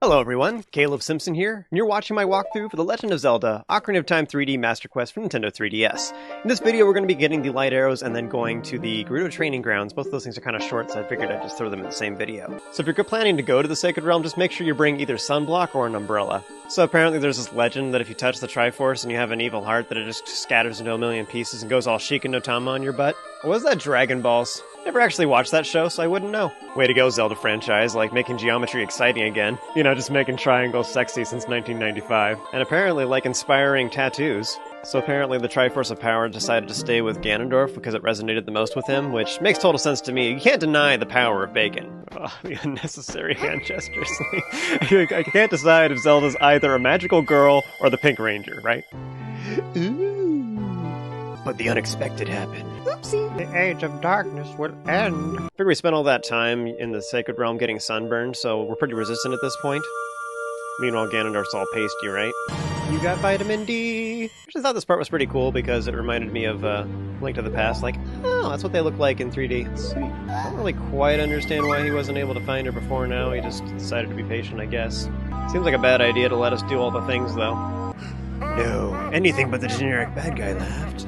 Hello everyone, Caleb Simpson here, and you're watching my walkthrough for The Legend of Zelda Ocarina of Time 3D Master Quest for Nintendo 3DS. In this video we're going to be getting the light arrows and then going to the Gerudo Training Grounds. Both of those things are kind of short, so I figured I'd just throw them in the same video. So if you're planning to go to the Sacred Realm, just make sure you bring either sunblock or an umbrella. So apparently there's this legend that if you touch the Triforce and you have an evil heart, that it just scatters into a million pieces and goes all Sheikah no Tama on your butt. Or was that Dragon Balls? Never actually watched that show, so I wouldn't know. Way to go, Zelda franchise, like making geometry exciting again. You know, just making triangles sexy since 1995. And apparently like inspiring tattoos. So apparently the Triforce of Power decided to stay with Ganondorf because it resonated the most with him, which makes total sense to me. You can't deny the power of bacon. Ugh, the unnecessary hand gestures. I can't decide if Zelda's either a magical girl or the Pink Ranger, right? Ooh. But the unexpected happened. Oopsie! The age of darkness will end. I figure we spent all that time in the Sacred Realm getting sunburned, so we're pretty resistant at this point. Meanwhile, Ganondorf's all pasty, right? You got vitamin D! I actually thought this part was pretty cool because it reminded me of Link to the Past. Like, oh, that's what they look like in 3D. Sweet. I don't really quite understand why he wasn't able to find her before now. He just decided to be patient, I guess. Seems like a bad idea to let us do all the things, though. No, anything but the generic bad guy laughed.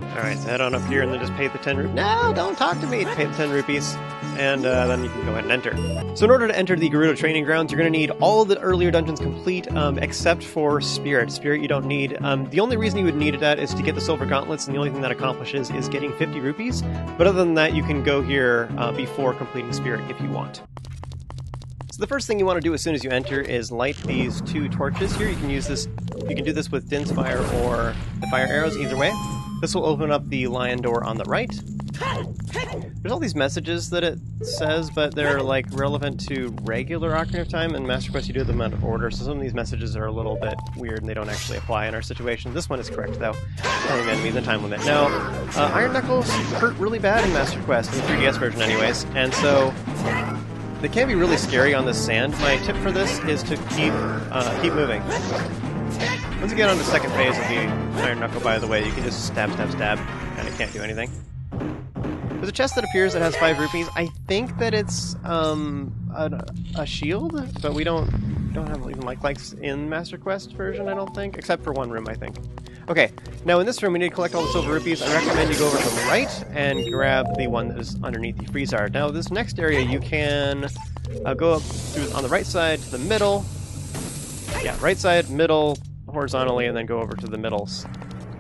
Alright, so head on up here and then just pay the 10 rupees. No, don't talk to me! Pay the 10 rupees, and then you can go ahead and enter. So in order to enter the Gerudo Training Grounds, you're going to need all of the earlier dungeons complete, except for Spirit. Spirit you don't need. The only reason you would need that is to get the Silver Gauntlets, and the only thing that accomplishes is getting 50 rupees. But other than that, you can go here before completing Spirit if you want. So the first thing you want to do as soon as you enter is light these two torches here. You can use this. You can do this with Din's Fire or the Fire Arrows, either way. This will open up the lion door on the right. There's all these messages that it says, but they're like relevant to regular Ocarina of Time, and Master Quest you do them out of order, so some of these messages are a little bit weird and they don't actually apply in our situation. This one is correct though. Killing enemies in time limit. Now, Iron Knuckles hurt really bad in Master Quest, in the 3DS version anyways, and so they can be really scary on this sand. My tip for this is to keep moving. Once you get on the second phase of the Iron Knuckle, by the way, you can just stab, stab, stab, and it can't do anything. There's a chest that appears that has 5 rupees. I think that it's a shield, but we don't have even lights in Master Quest version, I don't think, except for one room, I think. Okay, now in this room we need to collect all the silver rupees. I recommend you go over to the right and grab the one that is underneath the freeze art. Now this next area you can go up through on the right side to the middle. Yeah, right side, middle, horizontally, and then go over to the middle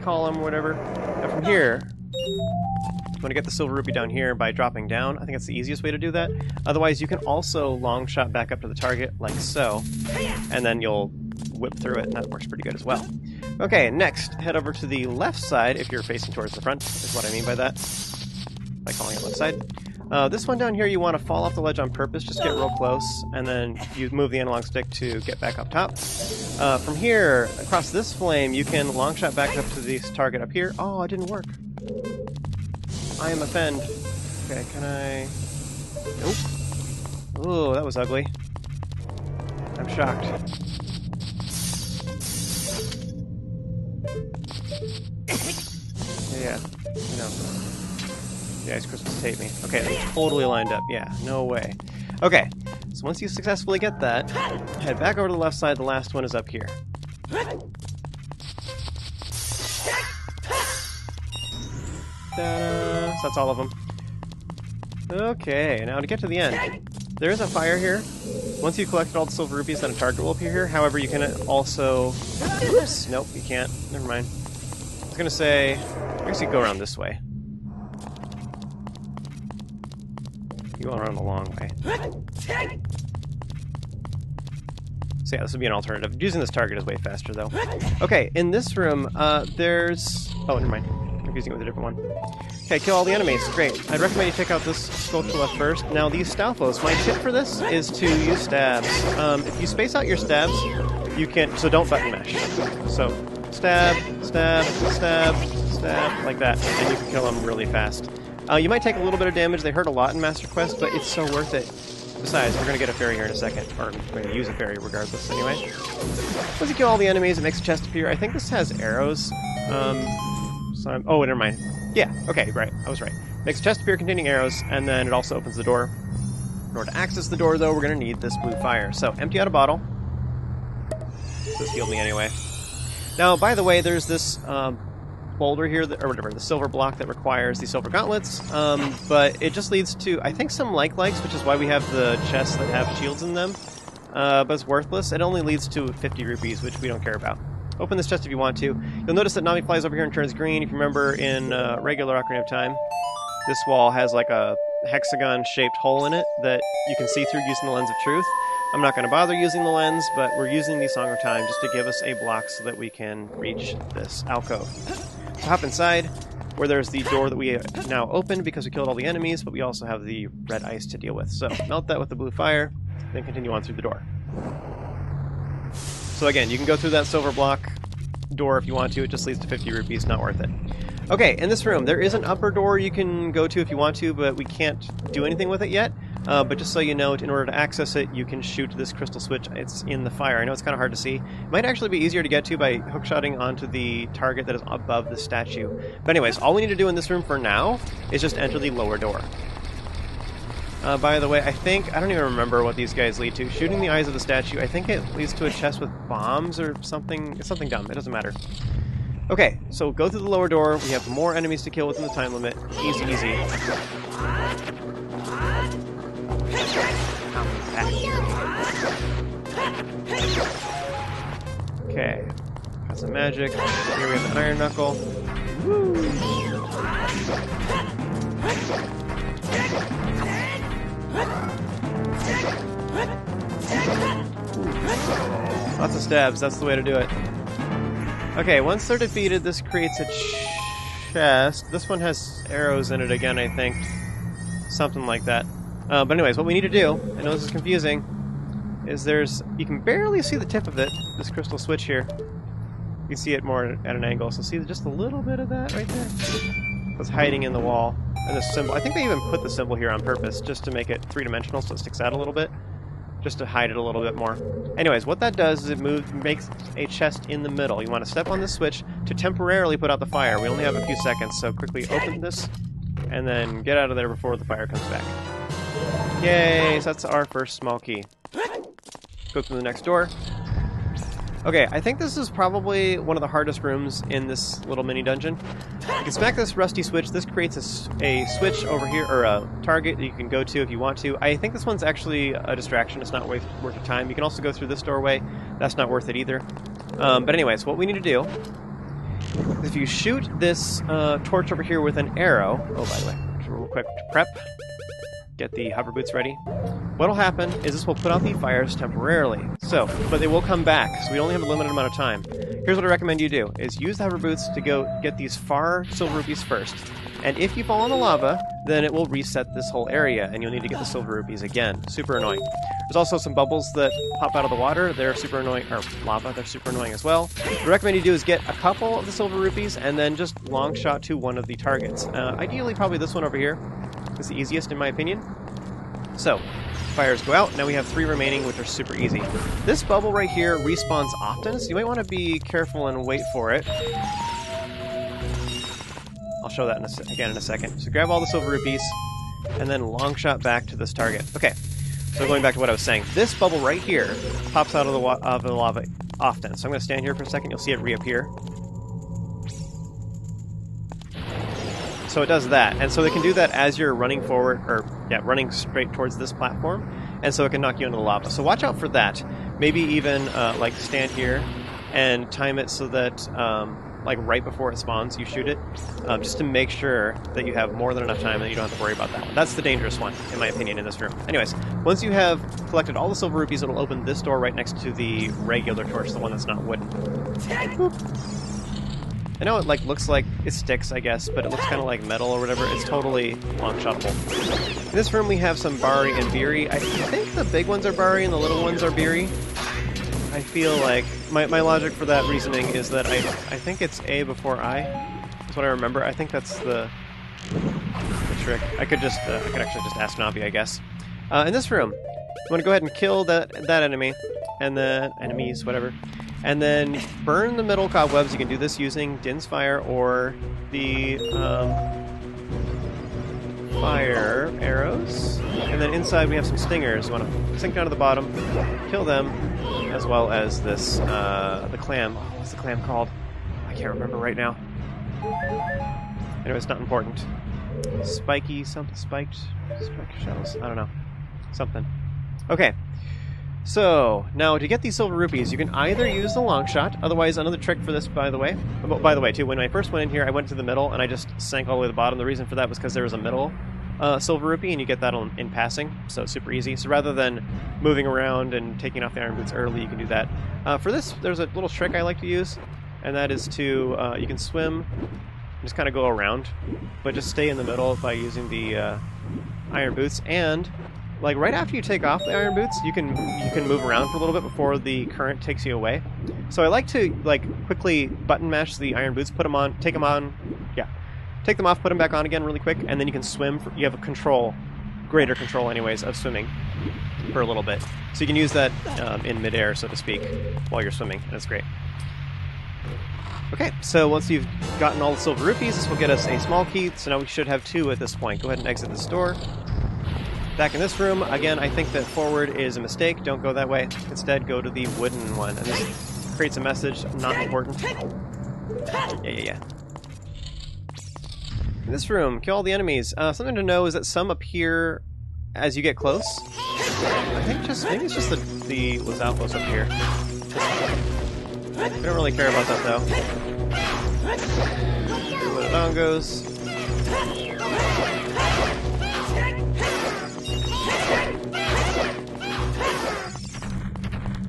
column or whatever. Now from here, I'm going to get the silver rupee down here by dropping down. I think that's the easiest way to do that. Otherwise, you can also long shot back up to the target, like so, and then you'll whip through it, and that works pretty good as well. Okay, next, head over to the left side, if you're facing towards the front, is what I mean by that, by calling it left side. This one down here, you want to fall off the ledge on purpose, just get real close, and then you move the analog stick to get back up top. From here, across this flame, you can long shot back up to this target up here. Oh, it didn't work. I am offended. Okay, can I... Nope. Ooh, that was ugly. I'm shocked. Yeah, you know. The Ice Crystals hate me. Okay, they're totally lined up. Yeah, no way. Okay, so once you successfully get that, head back over to the left side. The last one is up here. Ta-da! So that's all of them. Okay, now to get to the end. There is a fire here. Once you've collected all the silver rupees, then a target will appear here. However, you can also... Oops! Nope, you can't. Never mind. I was gonna say... I guess you can go around this way. You go around the long way. So yeah, this would be an alternative. Using this target is way faster, though. Okay, in this room, there's... Oh, never mind. Confusing it with a different one. Okay, kill all the enemies. Great. I'd recommend you check out this sculpture first. Now, these Stalfos. My tip for this is to use stabs. If you space out your stabs, you can... So don't button mash. So, stab, stab, stab, stab, like that. And you can kill them really fast. You might take a little bit of damage. They hurt a lot in Master Quest, but it's so worth it. Besides, we're going to get a fairy here in a second. Or we're going to use a fairy regardless anyway. Once you kill all the enemies, it makes a chest appear. I think this has arrows. Oh, never mind. Yeah, okay, right. I was right. Makes a chest appear containing arrows, and then it also opens the door. In order to access the door, though, we're going to need this blue fire. So, empty out a bottle. This healed me anyway. Now, by the way, there's this boulder here, or whatever, the silver block that requires the silver gauntlets, but it just leads to, I think, some likes, which is why we have the chests that have shields in them, but it's worthless. It only leads to 50 rupees, which we don't care about. Open this chest if you want to. You'll notice that Nami flies over here and turns green. If you remember in regular Ocarina of Time, this wall has like a hexagon-shaped hole in it that you can see through using the Lens of Truth. I'm not going to bother using the lens, but we're using the Song of Time just to give us a block so that we can reach this alcove. So hop inside, where there's the door that we now opened because we killed all the enemies, but we also have the red ice to deal with. So melt that with the blue fire, then continue on through the door. So again, you can go through that silver block door if you want to. It just leads to 50 rupees, not worth it. Okay, in this room, there is an upper door you can go to if you want to, but we can't do anything with it yet. But just so you know, in order to access it, you can shoot this crystal switch. It's in the fire. I know it's kind of hard to see. It might actually be easier to get to by hookshotting onto the target that is above the statue. But anyways, all we need to do in this room for now is just enter the lower door. By the way, I don't even remember what these guys lead to. Shooting the eyes of the statue, I think it leads to a chest with bombs or something. It's something dumb. It doesn't matter. Okay, so go through the lower door. We have more enemies to kill within the time limit. Easy, easy. Okay, got some magic. Here we have the Iron Knuckle. Woo. Lots of stabs, that's the way to do it. Okay, once they're defeated, this creates a chest. This one has arrows in it again, I think. Something like that. But anyways, what we need to do, I know this is confusing, is you can barely see the tip of it, this crystal switch here. You can see it more at an angle, so see just a little bit of that right there? That's hiding in the wall. And the symbol, I think they even put the symbol here on purpose, just to make it three-dimensional so it sticks out a little bit. Just to hide it a little bit more. Anyways, what that does is it makes a chest in the middle. You want to step on this switch to temporarily put out the fire. We only have a few seconds, so quickly open this, and then get out of there before the fire comes back. Yay, so that's our first small key. Go through the next door. Okay, I think this is probably one of the hardest rooms in this little mini dungeon. You can smack this rusty switch. This creates a switch over here, or a target that you can go to if you want to. I think this one's actually a distraction. It's not worth your time. You can also go through this doorway. That's not worth it either. But anyways, what we need to do is if you shoot this torch over here with an arrow... Oh, by the way, real quick prep. Get the hover boots ready. What'll happen is this will put out the fires temporarily. But they will come back, so we only have a limited amount of time. Here's what I recommend you do, is use the hover boots to go get these far silver rupees first. And if you fall in the lava, then it will reset this whole area, and you'll need to get the silver rupees again. Super annoying. There's also some bubbles that pop out of the water. They're super annoying, or lava, they're super annoying as well. What I recommend you do is get a couple of the silver rupees, and then just long shot to one of the targets. Ideally, probably this one over here. It's the easiest, in my opinion. So, fires go out. Now we have 3 remaining, which are super easy. This bubble right here respawns often, so you might want to be careful and wait for it. I'll show that again in a second. So grab all the silver rupees, and then long shot back to this target. Okay, so going back to what I was saying. This bubble right here pops out of the lava often. So I'm going to stand here for a second. You'll see it reappear. So it does that, and so they can do that as you're running forward, or running straight towards this platform, and so it can knock you into the lava. So watch out for that. Maybe even like stand here and time it so that like right before it spawns, you shoot it, just to make sure that you have more than enough time and you don't have to worry about that. That's the dangerous one, in my opinion, in this room. Anyways, once you have collected all the silver rupees, it'll open this door right next to the regular torch, the one that's not wooden. Boop. I know it looks like it sticks, I guess, but it looks kind of like metal or whatever. It's totally long-shotable. In this room we have some Bari and Biri. I think the big ones are Bari and the little ones are Biri. I feel like my logic for that reasoning is that I think it's A before I. That's what I remember. I think that's the trick. I could actually just ask Navi, I guess. In this room, I'm going to go ahead and kill that enemy, and then enemies, whatever. And then burn the middle cobwebs. You can do this using Din's Fire or the fire arrows. And then inside we have some stingers. You want to sink down to the bottom, kill them, as well as this, the clam. Oh, what's the clam called? I can't remember right now. Anyway, it's not important. Spiky, something, spiked shells. I don't know. Something. Okay. So, now to get these silver rupees, you can either use the long shot, otherwise another trick for this, by the way, too, when I first went in here, I went to the middle, and I just sank all the way to the bottom. The reason for that was because there was a middle silver rupee, and you get that in passing, so it's super easy. So rather than moving around and taking off the iron boots early, you can do that. For this, there's a little trick I like to use, and that is to, you can swim, just kind of go around, but just stay in the middle by using the iron boots, and like right after you take off the iron boots, you can move around for a little bit before the current takes you away. So I like to like quickly button mash the iron boots, put them on, take them on, yeah, take them off, put them back on again really quick, and then you can swim. You have a greater control anyways of swimming for a little bit. So you can use that in midair, so to speak, while you're swimming, and it's great. Okay, so once you've gotten all the silver rupees, this will get us a small key, so now we should have 2 at this point. Go ahead and exit this door. Back in this room, again, I think that forward is a mistake. Don't go that way. Instead, go to the wooden one. And this creates a message, not important. Yeah. In this room, kill all the enemies. Something to know is that some appear as you get close. I think maybe it's just the Los Alpos up here. We don't really care about that, though. Where the down goes.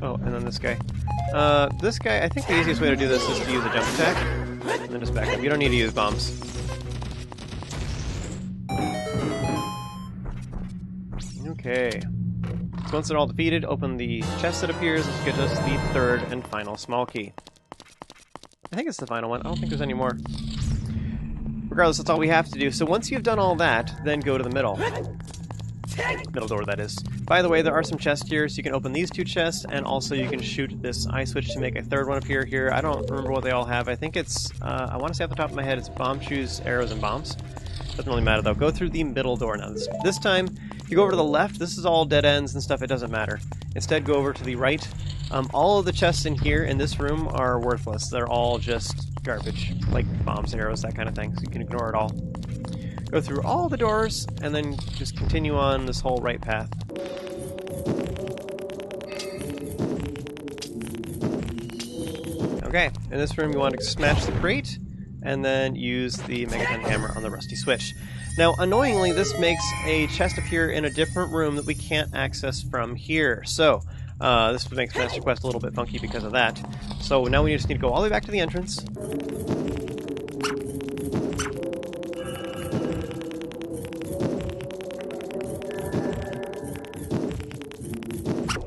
Oh, and then this guy. This guy, I think the easiest way to do this is to use a jump attack, and then just back up. You don't need to use bombs. Okay. So once they're all defeated, open the chest that appears, which gives us the 3rd and final small key. I think it's the final one. I don't think there's any more. Regardless, that's all we have to do. So once you've done all that, then go to the middle. Middle door, that is. By the way, there are some chests here, so you can open these 2 chests, and also you can shoot this eye switch to make a 3rd one appear here. I don't remember what they all have. I think it's, I want to say off the top of my head, it's bomb, shoes, arrows, and bombs. Doesn't really matter, though. Go through the middle door now. This time, if you go over to the left, this is all dead ends and stuff. It doesn't matter. Instead, go over to the right. All of the chests in here, in this room, are worthless. They're all just garbage, like bombs, arrows, that kind of thing, so you can ignore it all. Go through all the doors, and then just continue on this whole right path. Okay, in this room you want to smash the crate, and then use the Megaton Hammer on the rusty switch. Now, annoyingly, this makes a chest appear in a different room that we can't access from here. So, this makes Master Quest a little bit funky because of that. So now we just need to go all the way back to the entrance.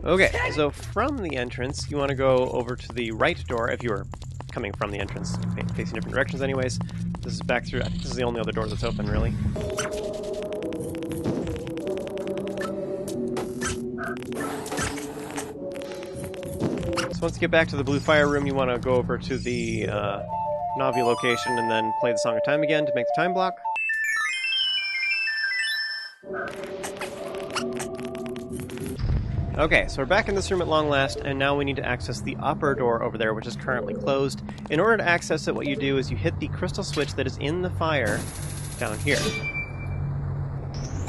Okay, so from the entrance, you want to go over to the right door if you were coming from the entrance, facing different directions anyways. This is back through, I think this is the only other door that's open, really. So once you get back to the blue fire room, you want to go over to the Navi location and then play the Song of Time again to make the time block. Okay, so we're back in this room at long last, and now we need to access the upper door over there, which is currently closed. In order to access it, what you do is you hit the crystal switch that is in the fire down here.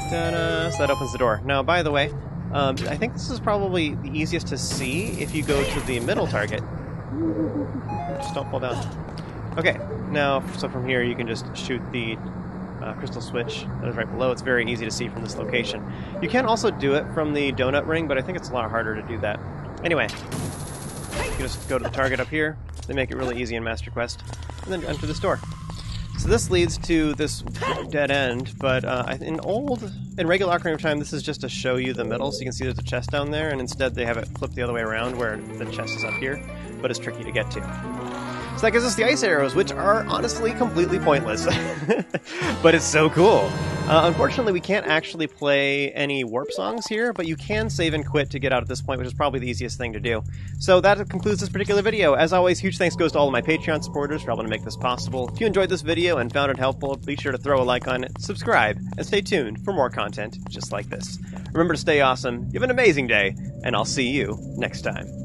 Ta-da! So that opens the door. Now, by the way, I think this is probably the easiest to see if you go to the middle target. Just don't fall down. Okay, now, so from here you can just shoot the crystal switch that is right below. It's very easy to see from this location. You can also do it from the donut ring, but I think it's a lot harder to do that. Anyway, you just go to the target up here. They make it really easy in Master Quest, and then enter this door. So this leads to this dead end, but in regular Ocarina of Time, this is just to show you the middle, so you can see there's a chest down there, and instead they have it flipped the other way around where the chest is up here. but it's tricky to get to. So that gives us the ice arrows, which are honestly completely pointless. But it's so cool. Unfortunately, we can't actually play any warp songs here, but you can save and quit to get out at this point, which is probably the easiest thing to do. So that concludes this particular video. As always, huge thanks goes to all of my Patreon supporters for helping to make this possible. If you enjoyed this video and found it helpful, be sure to throw a like on it, subscribe, and stay tuned for more content just like this. Remember to stay awesome, you have an amazing day, and I'll see you next time.